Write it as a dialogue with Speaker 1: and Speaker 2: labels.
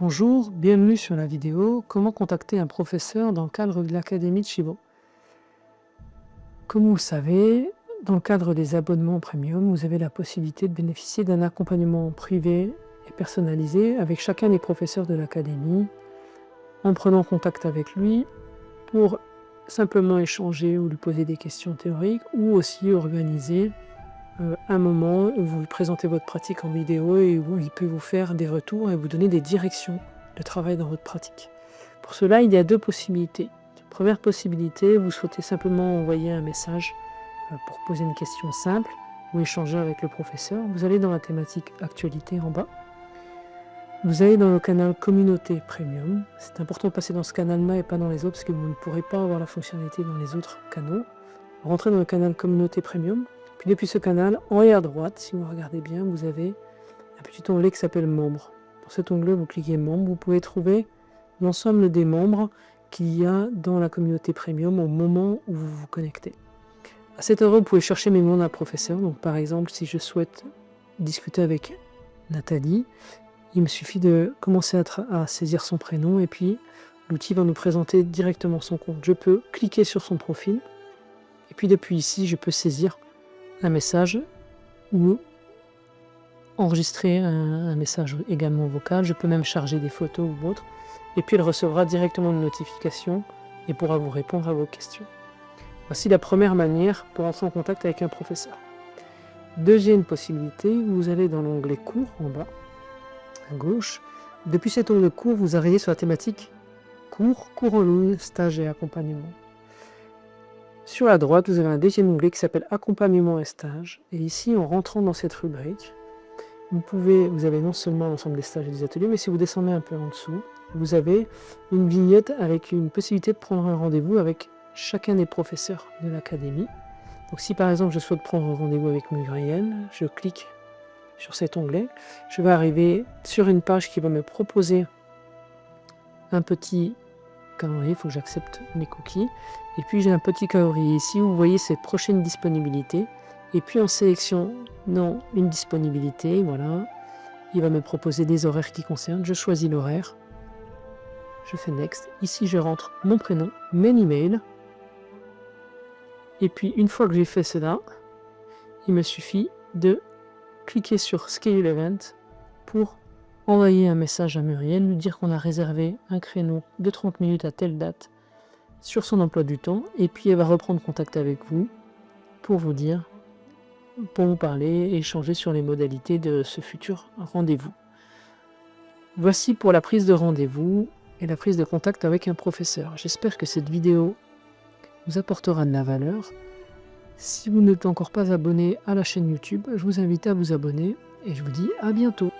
Speaker 1: Bonjour, bienvenue sur la vidéo Comment contacter un professeur dans le cadre de l'Académie de Chibo. Comme vous le savez, dans le cadre des abonnements premium, vous avez la possibilité de bénéficier d'un accompagnement privé et personnalisé avec chacun des professeurs de l'Académie, en prenant contact avec lui pour simplement échanger ou lui poser des questions théoriques, ou aussi organiser un moment où vous lui présentez votre pratique en vidéo et où il peut vous faire des retours et vous donner des directions de travail dans votre pratique. Pour cela, il y a deux possibilités. Première possibilité, vous souhaitez simplement envoyer un message pour poser une question simple ou échanger avec le professeur. Vous allez dans la thématique actualité en bas. Vous allez dans le canal communauté premium. C'est important de passer dans ce canal-là et pas dans les autres parce que vous ne pourrez pas avoir la fonctionnalité dans les autres canaux. Rentrez dans le canal communauté premium. Puis depuis ce canal, en haut à droite, si vous regardez bien, vous avez un petit onglet qui s'appelle membres. Dans cet onglet, vous cliquez membres, vous pouvez trouver l'ensemble des membres qu'il y a dans la communauté premium au moment où vous vous connectez. À cet endroit, vous pouvez chercher mes membres d'un professeur. Donc par exemple, si je souhaite discuter avec Nathalie, il me suffit de commencer à saisir son prénom et puis l'outil va nous présenter directement son compte. Je peux cliquer sur son profil et puis depuis ici, je peux saisir un message ou enregistrer un message également vocal. Je peux même charger des photos ou autre. Et puis il recevra directement une notification et pourra vous répondre à vos questions. Voici la première manière pour entrer en contact avec un professeur. Deuxième possibilité, vous allez dans l'onglet cours en bas, à gauche. Depuis cet onglet cours, vous arrivez sur la thématique cours en ligne, stage et accompagnement. Sur la droite, vous avez un deuxième onglet qui s'appelle accompagnement et stage. Et ici, en rentrant dans cette rubrique, vous avez non seulement l'ensemble des stages et des ateliers, mais si vous descendez un peu en dessous, vous avez une vignette avec une possibilité de prendre un rendez-vous avec chacun des professeurs de l'académie. Donc si par exemple je souhaite prendre un rendez-vous avec Muriel, je clique sur cet onglet, je vais arriver sur une page qui va me proposer un petit calendrier, il faut que j'accepte mes cookies, et puis j'ai un petit calendrier ici où vous voyez ces prochaines disponibilités, et puis en sélectionnant une disponibilité, voilà, il va me proposer des horaires qui concernent, je choisis l'horaire, je fais Next, ici je rentre mon prénom, mon email, et puis une fois que j'ai fait cela, il me suffit de cliquer sur Schedule Event pour envoyer un message à Muriel, lui dire qu'on a réservé un créneau de 30 minutes à telle date sur son emploi du temps, et puis elle va reprendre contact avec vous pour vous dire, pour vous parler et échanger sur les modalités de ce futur rendez-vous. Voici pour la prise de rendez-vous et la prise de contact avec un professeur. J'espère que cette vidéo vous apportera de la valeur. Si vous n'êtes encore pas abonné à la chaîne YouTube, je vous invite à vous abonner et je vous dis à bientôt.